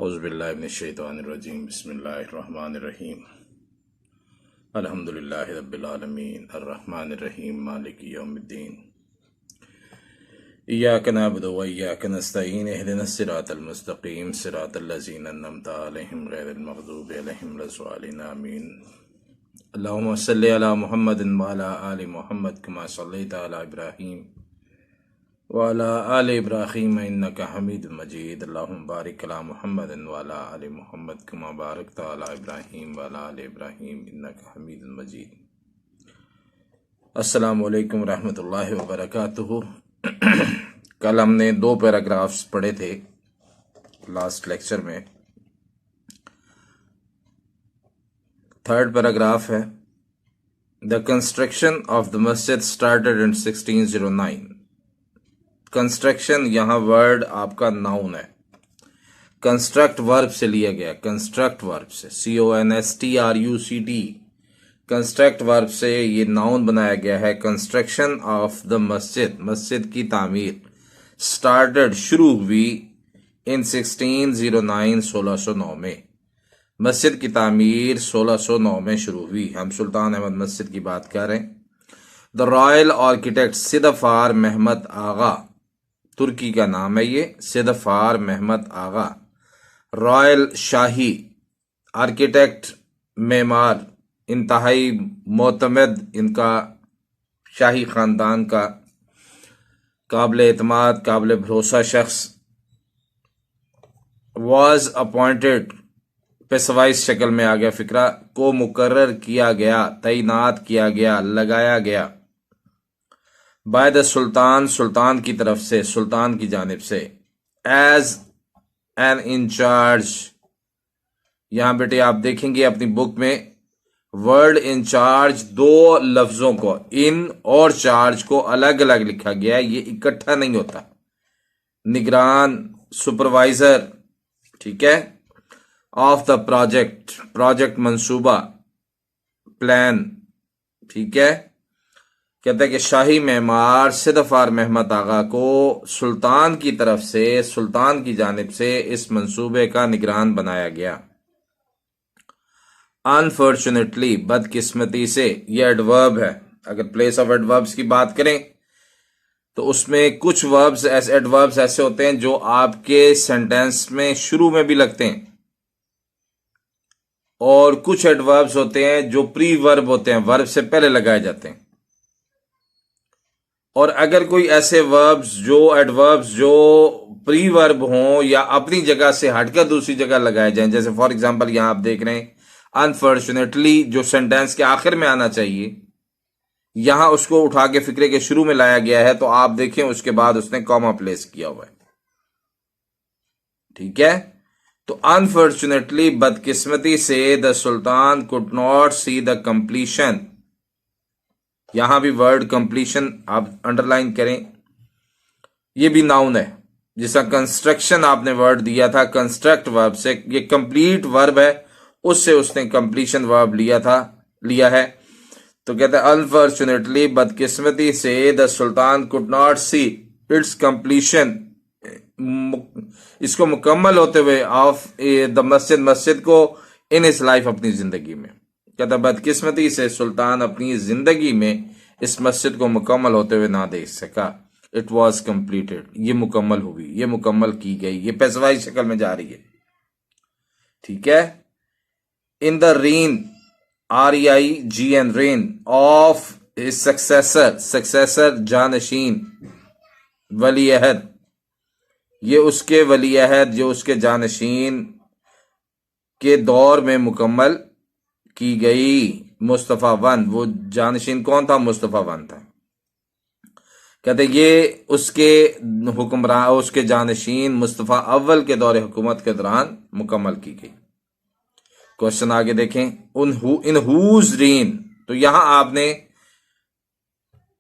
औज़ुबिल्लाहि मिनश्शैतानिर्रजीम बिस्मिल्लाहिर्रहमानिर्रहीम अल्हम्दुलिल्लाहि रब्बिल आलमीन अर्रहमानिर्रहीम मालिकि यौमिद्दीन इय्याका नअबुदु व इय्याका नस्तईन इहदिनस सिरातल मुस्तक़ीम सिरातल लज़ीना अन्अमता अलैहिम गैरिल मग़दूबि अलैहिम वलद्दालिन आमीन। अल्लाहुम्मा सल्लि अला मुहम्मदिन व अला आलि मुहम्मद कमा सल्लैता अला इब्राहीम व अला आलि इब्राहीम इन्नका हमीदुम मजीद। अल्लाहुम्मा बारिक अला मुहम्मदिन व अला आलि मुहम्मद कमा बारकता अला इब्राहीम व अला आलि इब्राहीम इन्नका हमीदुम मजीद। अस्सलामु अलैकुम रहमतुल्लाहि व बरकातुहू। कल हमने 2 पैराग्राफ्स पढ़े थे लास्ट लेक्चर में। थर्ड पैराग्राफ है, द कंस्ट्रक्शन ऑफ द मस्जिद स्टार्टेड इन 1609। कंस्ट्रक्शन यहाँ वर्ड आपका नाउन है, कंस्ट्रक्ट वर्ब से लिया गया, कंस्ट्रक्ट वर्ब से CONSTRUCT कंस्ट्रक्ट वर्ब से ये नाउन बनाया गया है। कंस्ट्रक्शन ऑफ द मस्जिद, मस्जिद की तामीर स्टार्टेड शुरू हुई इन 1609 1609 में। मस्जिद की तामीर 1609 में शुरू हुई। हम सुल्तान अहमद मस्जिद की बात कर रहे हैं। द रॉयल आर्किटेक्ट सिदफार महमद आगा, तुर्की का नाम है ये, सिदफार महमद आगा, रॉयल शाही आर्किटेक्ट मेमार, इंतहाई मोतमद इनका शाही खानदान का काबिल एतमाद काबिल भरोसा शख्स। वॉज अपॉइंटेड, पेशवाइज शक्ल में आ गया फिक्रा, को मुकर्रर किया गया, तैनात किया गया, लगाया गया, बाय द सुल्तान, सुल्तान की तरफ से, सुल्तान की जानिब से, एज एन इंचार्ज। यहां बेटे आप देखेंगे अपनी बुक में वर्ड इंचार्ज 2 लफ्जों को, इन और चार्ज को अलग अलग लिखा गया है, ये इकट्ठा नहीं होता। निगरान, सुपरवाइजर, ठीक है, ऑफ द प्रोजेक्ट, प्रोजेक्ट मंसूबा, प्लान, ठीक है। कहता है कि शाही मेमार सिदफार महमद आगा को सुल्तान की तरफ से, सुल्तान की जानिब से इस मंसूबे का निगरान बनाया गया। अनफॉर्चुनेटली, बदकिस्मती से, यह एडवर्ब है। अगर प्लेस ऑफ एडवर्ब्स की बात करें तो उसमें कुछ वर्ब्स ऐसे, एडवर्ब्स ऐसे होते हैं जो आपके सेंटेंस में शुरू में भी लगते हैं, और कुछ एडवर्ब्स होते हैं जो प्री वर्ब होते हैं, वर्ब से पहले लगाए जाते हैं। और अगर कोई ऐसे वर्ब्स जो एडवर्ब्स जो प्री वर्ब हों या अपनी जगह से हटकर दूसरी जगह लगाए जाएं, जैसे फॉर एग्जांपल यहां आप देख रहे हैं अनफॉर्चुनेटली, जो सेंटेंस के आखिर में आना चाहिए, यहां उसको उठा के फिक्रे के शुरू में लाया गया है, तो आप देखें उसके बाद उसने कॉमा प्लेस किया हुआ है, ठीक है। तो अनफॉर्चुनेटली, बदकिस्मती से, the sultan could not see the completion. यहां भी वर्ड कंप्लीशन आप अंडरलाइन करें, यह भी नाउन है। जिसका कंस्ट्रक्शन आपने वर्ड दिया था कंस्ट्रक्ट वर्ब से, ये कंप्लीट वर्ब है, उससे उसने कंप्लीशन वर्ब लिया है। तो कहते हैं अनफॉर्चुनेटली, बदकिस्मती से, the sultan could not see it's completion, इसको मुकम्मल होते हुए, ऑफ द मस्जिद, मस्जिद को, इन इस लाइफ, अपनी जिंदगी में। कहता बदकिस्मती से सुल्तान अपनी जिंदगी में इस मस्जिद को मुकम्मल होते हुए ना देख सका। इट वॉज कंप्लीटेड, ये मुकम्मल हुई, ये मुकम्मल की गई, ये पेशवाई शक्ल में जा रही है, ठीक है। In the reign, REIGN, reign of successor, successor जानशीन, वली अहद, ये उसके वली अहद जो उसके जानशीन के दौर में मुकम्मल की गई। मुस्तफ़ा वन, वो जानशीन कौन था? मुस्तफ़ा वन था। कहते ये उसके हुक्मरान, उसके जानशीन मुस्तफ़ा अव्वल के दौरे हुकूमत के दौरान मुकम्मल की गई। क्वेश्चन आगे देखें, इन हुज रेन, तो यहां आपने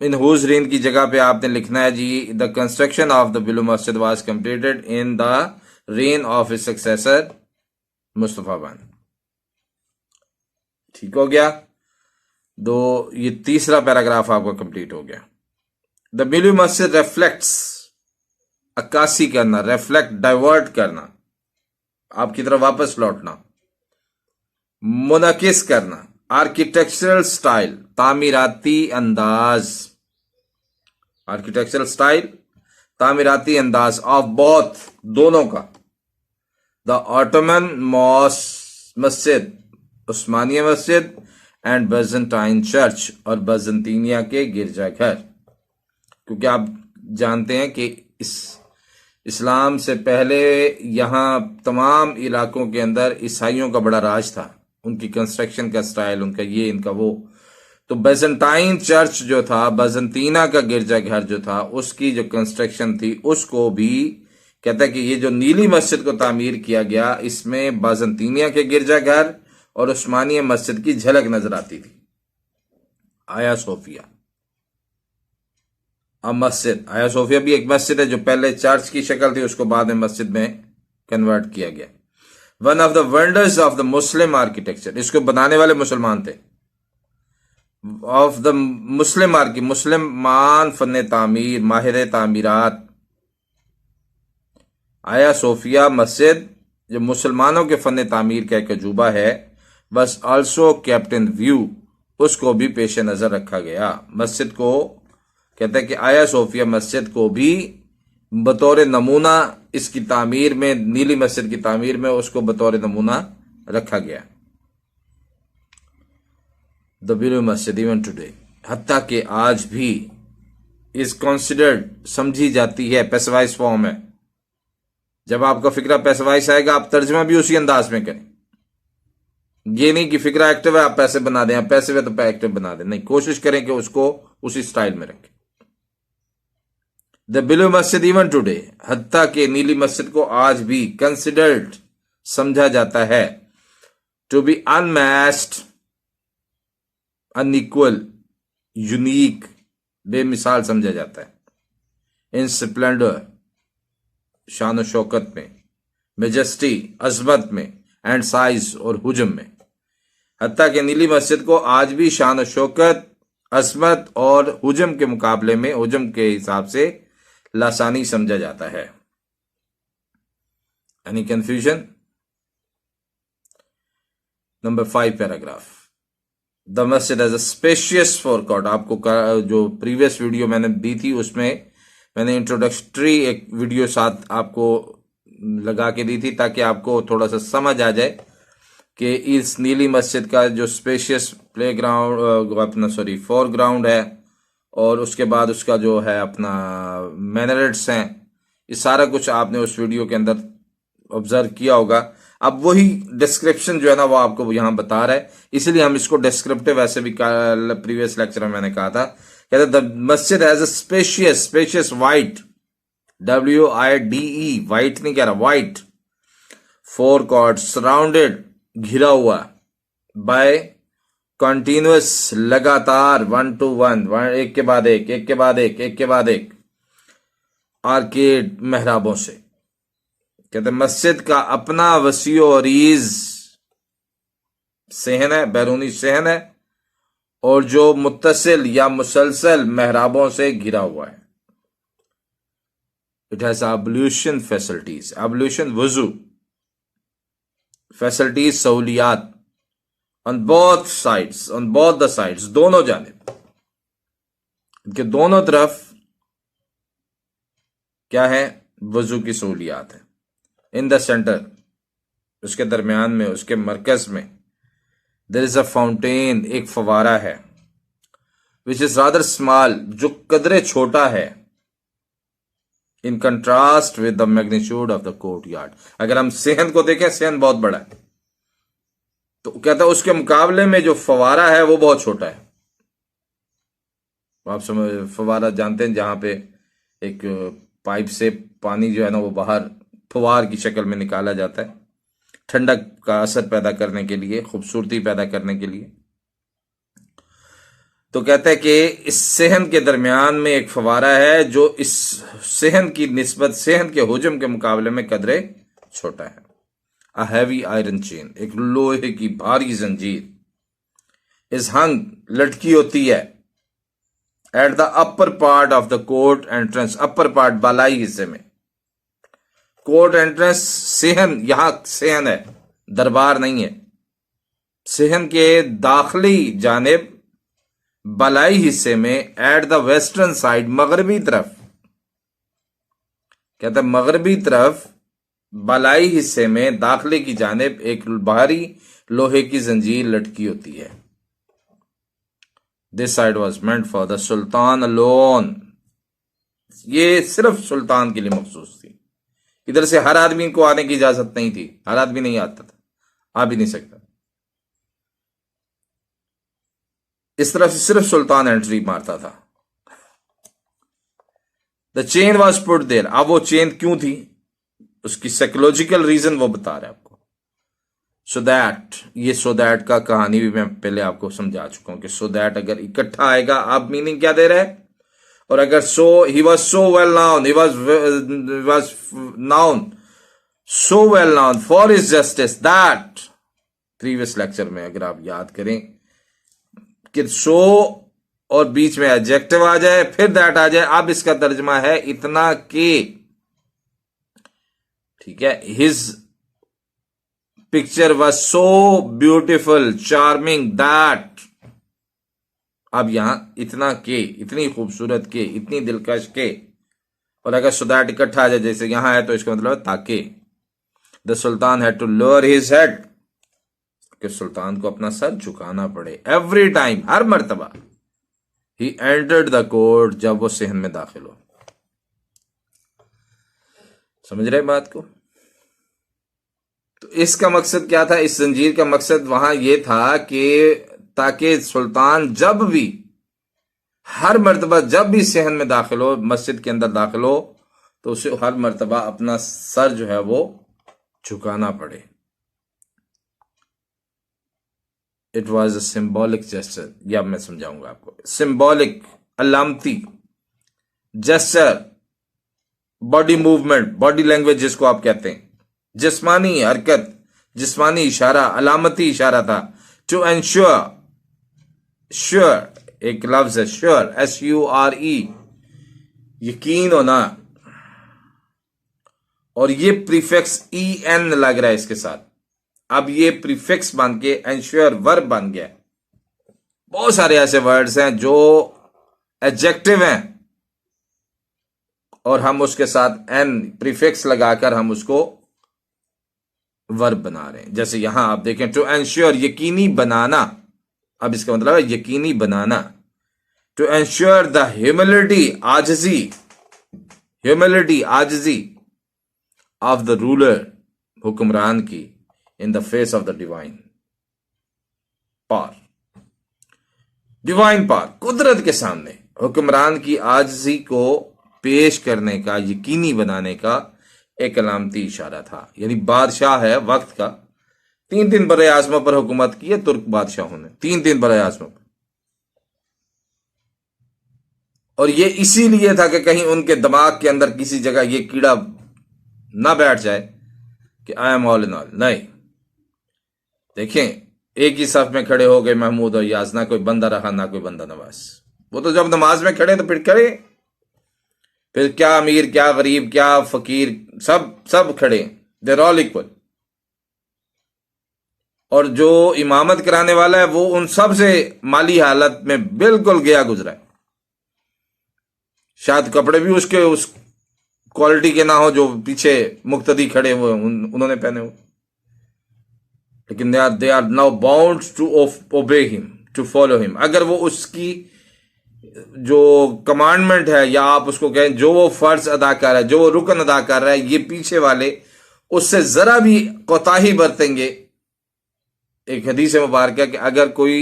इन हुज रेन की जगह पे आपने लिखना है जी, द कंस्ट्रक्शन ऑफ द बिलू मस्जिद was completed in the rain of his successor Mustafa one. ठीक हो गया। तो ये तीसरा पैराग्राफ आपका कंप्लीट हो गया। द बिलू मस्जिद रिफ्लेक्ट्स, अक्कासी करना, रिफ्लेक्ट, डाइवर्ट करना, आपकी तरफ वापस लौटना। मुनकिस करना, आर्किटेक्चरल स्टाइल, तामीराती अंदाज, आर्किटेक्चरल स्टाइल, तामीराती अंदाज ऑफ बोथ, दोनों का। द ऑटोमन मस्जिद, उस्मानिया मस्जिद, एंड बजंटाइन चर्च, और बजंतीनिया के गिरजाघर। क्योंकि आप जानते हैं कि इस्लाम से पहले यहाँ तमाम इलाकों के अंदर ईसाइयों का बड़ा राज था, उनकी कंस्ट्रक्शन का स्टाइल, उनका ये, इनका वो। तो बेजेंटाइन चर्च जो था, बजंतीना का गिरजाघर जो था, उसकी जो कंस्ट्रक्शन थी, उसको भी कहता है कि ये जो नीली मस्जिद को तामीर किया गया, इसमें बाजंतीनिया के गिरजाघर और उस्मानिया मस्जिद की झलक नजर आती थी। आया सोफिया अब मस्जिद, आया सोफिया भी एक मस्जिद है जो पहले चर्च की शक्ल थी, उसको बाद में मस्जिद में कन्वर्ट किया गया। One of the wonders of the Muslim architecture, इसको बनाने वाले मुसलमान थे। ऑफ द मुसलमान फन तामीर, माहिर तामीरात। आया सोफिया मस्जिद जो मुसलमानों के फन तामीर का एक अजूबा है, बस ऑल्सो कैप्टन व्यू, उसको भी पेश नजर रखा गया। मस्जिद को कहते हैं कि आया सोफिया मस्जिद को भी बतौर नमूना, इसकी तामीर में, नीली मस्जिद की तामीर में, उसको बतौर नमूना रखा गया। द ब्लू मस्जिद इवन टुडे, हत्ता कि आज भी इज कंसिडर्ड, समझी जाती है, पैसिवाइज फॉर्म है। जब आपका फिक्रा पैसिवाइज आएगा, आप तर्जमा भी उसी अंदाज में करें। ये नहीं कि फिक्रा एक्टिव है आप पैसे बना दें, आप पैसिव है तो एक्टिव बना दें, नहीं, कोशिश करें कि उसको उसी स्टाइल में रखें। द ब्लू मस्जिद इवन टुडे, हत्ता कि नीली मस्जिद को आज भी कंसिडर्ड, समझा जाता है, to be unmatched, unequal, unique, बेमिसाल समझा जाता है। इन स्प्लेंडर, शान शौकत में, मेजेस्टी, अजमत में, एंड साइज, और हुजम में। हत्ता कि नीली मस्जिद को आज भी शान शौकत, अजमत और हुजम के मुकाबले में, हुजम के हिसाब से लासानी समझा जाता है। Any confusion? Number 5 paragraph. The मस्जिद एज अ स्पेशियस फोरकॉट, आपको जो प्रीवियस वीडियो मैंने दी थी, उसमें मैंने इंट्रोडक्टरी एक वीडियो साथ आपको लगा के दी थी, ताकि आपको थोड़ा सा समझ आ जाए कि इस नीली मस्जिद का जो स्पेशियस प्लेग्राउंड, अपना सॉरी फोरग्राउंड है, और उसके बाद उसका जो है अपना मैनरेट्स हैं, ये सारा कुछ आपने उस वीडियो के अंदर ऑब्जर्व किया होगा। अब वही डिस्क्रिप्शन जो है ना, वो आपको यहां बता रहा है, इसलिए हम इसको डिस्क्रिप्टिव, वैसे भी प्रीवियस लेक्चर में मैंने कहा था, कहते द मस्जिद has a spacious white, WIDE, white नहीं कह रहा, वाइट, फोरकॉट, सराउंडेड, घिरा हुआ, बाय कंटिन्यूअस, लगातार, 1 to 1, एक के बाद एक, एक के बाद एक, एक के बाद एक, आर्केड, मेहराबों से। कहते मस्जिद का अपना वसी और अरीज सहन है, बैरूनी सहन है, और जो मुत्तसिल या मुसलसल मेहराबों से घिरा हुआ है। It has ablution facilities, ablution वजू, फैसिलिटीज, सहूलियात, on both sides, on both the sides, दोनों जानिब, इनके दोनों तरफ क्या है, वजू की सहूलियात है। इन द सेंटर, उसके दरमियान में, उसके मरकज में, देयर इज अ फाउंटेन, एक फवारा है, विच इज रादर स्मॉल, जो कदरे छोटा है, in contrast with the magnitude of the court yard. अगर हम सेहन को देखें, सेहन बहुत बड़ा है, तो कहता है उसके मुकाबले में जो फवारा है वो बहुत छोटा है। आप समझ, फवारा जानते हैं, जहां पे एक पाइप से पानी जो है ना वो बाहर फवार की शक्ल में निकाला जाता है, ठंडक का असर पैदा करने के लिए, खूबसूरती पैदा करने के लिए। तो कहता है कि इस सेहन के दरमियान में एक फवारा है, जो इस सेहन की निस्बत, सेहन के हुजम के मुकाबले में कदरे छोटा है। A heavy iron chain, एक लोहे की भारी जंजीर, इस हंग, लटकी होती है, at the upper part of the court entrance, upper part, बालाई हिस्से में, कोर्ट एंट्रेंस सेहन, यहां सेहन है, दरबार नहीं है। सेहन के दाखिली जानिब बलाई हिस्से में एट द वेस्टर्न साइड, मगरबी तरफ, कहता है मगरबी तरफ बलाई हिस्से में दाखिले की जानिब एक बाहरी लोहे की जंजीर लटकी होती है। This side was meant for the sultan alone, ये सिर्फ सुल्तान के लिए मखसूस थी। इधर से हर आदमी को आने की इजाजत नहीं थी, हर आदमी नहीं आता था, आ भी नहीं सकता। इस तरफ से सिर्फ सुल्तान एंट्री मारता था। The chain was put there, अब वो चेन क्यों थी, उसकी साइकोलॉजिकल रीजन वो बता रहे हैं आपको। सो दैट, ये सो दैट का कहानी भी मैं पहले आपको समझा चुका हूं कि सो दैट अगर इकट्ठा आएगा, आप मीनिंग क्या दे रहे हैं। और अगर so, he was so well known, he was known so well known for his justice that, previous lecture में अगर आप याद करें कि सो और बीच में एडजेक्टिव आ जाए फिर दैट आ जाए। अब इसका तर्जमा है इतना के, ठीक है, his picture was so beautiful charming that, अब यहां इतना के, इतनी खूबसूरत के, इतनी दिलकश के। और अगर सो दैट इकट्ठा आ जाए जैसे यहां है तो इसका मतलब है ताकि। The sultan had to lower his head, कि सुल्तान को अपना सर झुकाना पड़े। एवरी टाइम, हर मर्तबा, ही एंटर्ड द कोर्ट, जब वो सेहन में दाखिल हो। समझ रहे बात को। तो इसका मकसद क्या था, इस जंजीर का मकसद वहां यह था कि ताकि सुल्तान जब भी, हर मर्तबा जब भी सेहन में दाखिल हो, मस्जिद के अंदर दाखिल हो, तो उसे हर मर्तबा अपना सर जो है वो झुकाना पड़े। It was a symbolic gesture, या मैं समझाऊंगा आपको। सिंबॉलिक, अलामती gesture, body movement, body language जिसको आप कहते हैं, जिस्मानी हरकत, जिस्मानी इशारा, अलामती इशारा था। टू एंश्योर, श्योर एक लफ्ज है, श्योर, SURE, यकीन होना। और ये प्रीफिक्स EN लग रहा है इसके साथ। अब ये प्रीफिक्स बन के एंश्योर वर्ब बन गया। बहुत सारे ऐसे वर्ड्स हैं जो एडजेक्टिव हैं और हम उसके साथ एन प्रीफिक्स लगाकर हम उसको वर्ब बना रहे हैं। जैसे यहां आप देखें, टू एंश्योर, यकीनी बनाना। अब इसका मतलब है यकीनी बनाना। टू एंश्योर द ह्यूमिलिटी, आजिजी, ह्यूमिलिटी आजिजी ऑफ द रूलर, हुक्मरान की, in the face of the divine power, divine power, कुदरत के सामने हुक्मरान की आजिजी को पेश करने का, यकीनी बनाने का एक अलामती इशारा था। यानी बादशाह है वक्त का, 3 बड़े आजमों पर हुकूमत की है तुर्क बादशाहों ने, 3 बड़े आजमों पर। और ये इसीलिए था कि कहीं उनके दिमाग के अंदर किसी जगह ये कीड़ा ना बैठ जाए कि I am all in all. नहीं, देखें, एक ही सफ में खड़े हो गए महमूद और याज, ना कोई बंदा रहा ना कोई बंदा नवाज। वो तो जब नमाज में खड़े तो फिर खड़े, फिर क्या अमीर क्या गरीब क्या फकीर, सब खड़े, देर ऑल इक्वल। और जो इमामत कराने वाला है वो उन सब से माली हालत में बिल्कुल गया गुजरा है। शायद कपड़े भी उसके उस क्वालिटी के ना हो जो पीछे मुक्तदी खड़े हुए उन्होंने पहने हो, लेकिन they are now bound to obey him, to follow him. अगर वो उसकी जो कमांडमेंट है, या आप उसको कहें जो वो फर्ज अदा कर रहा है, जो वो रुकन अदा कर रहा है, ये पीछे वाले उससे जरा भी कोताही बरतेंगे। एक हदीस मुबारक है कि अगर कोई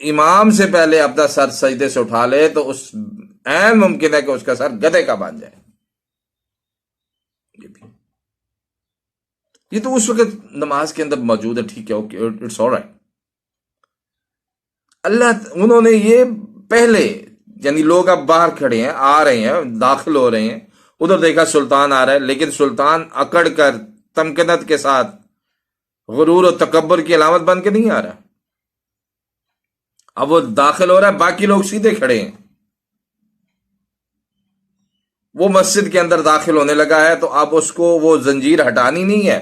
इमाम से पहले अपना सर सजदे से उठा ले तो उस ऐन मुमकिन है कि उसका सर गधे का बन जाए। ये तो उस वक्त नमाज के अंदर मौजूद है, ठीक है, ओके, इट्स ऑलराइट। अल्लाह, उन्होंने ये पहले, यानी लोग अब बाहर खड़े हैं, आ रहे हैं, दाखिल हो रहे हैं, उधर देखा सुल्तान आ रहा है, लेकिन सुल्तान अकड़ कर तमकनत के साथ गुरूर और तकब्बर की अलामत बन के नहीं आ रहा। अब वो दाखिल हो रहा है, बाकी लोग सीधे खड़े हैं। वो मस्जिद के अंदर दाखिल होने लगा है तो अब उसको वो जंजीर हटानी नहीं है,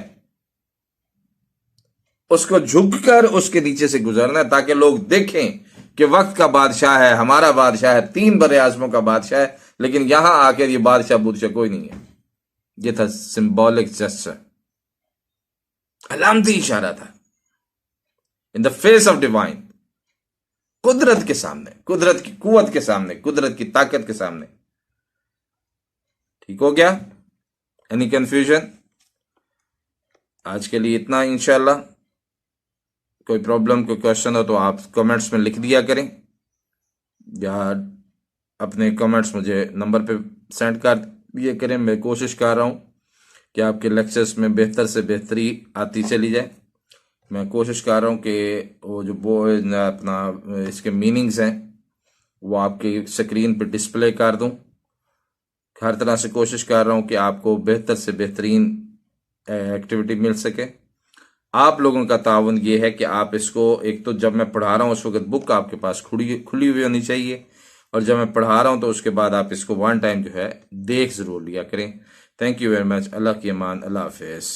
उसको झुककर उसके नीचे से गुजरना है ताकि लोग देखें कि वक्त का बादशाह है, हमारा बादशाह है, 3 बड़े आजमों का बादशाह है, लेकिन यहां आकर ये बादशाह बुदशाह कोई नहीं है। ये था सिंबॉलिक जेस्चर, अलामती इशारा था इन द फेस ऑफ डिवाइन, कुदरत के सामने, कुदरत की कुवत के सामने, कुदरत की ताकत के सामने। ठीक हो गया? Any confusion? आज के लिए इतना इंशाल्लाह। कोई प्रॉब्लम, कोई क्वेश्चन हो तो आप कमेंट्स में लिख दिया करें, या अपने कमेंट्स मुझे नंबर पे सेंड कर दिया करें। मैं कोशिश कर रहा हूँ कि आपके लेक्चर्स में बेहतर से बेहतरी आती चली जाए। मैं कोशिश कर रहा हूँ कि वो जो अपना इसके मीनिंग्स हैं वो आपकी स्क्रीन पे डिस्प्ले कर दूँ। हर तरह से कोशिश कर रहा हूँ कि आपको बेहतर से बेहतरीन एक्टिविटी मिल सके। आप लोगों का ताउन ये है कि आप इसको, एक तो जब मैं पढ़ा रहा हूँ उस वक्त बुक आपके पास खुली हुई होनी चाहिए, और जब मैं पढ़ा रहा हूँ तो उसके बाद आप इसको 1 टाइम जो है देख जरूर लिया करें। Thank you very much. Allah की अमान, अल्लाह हाफिज़।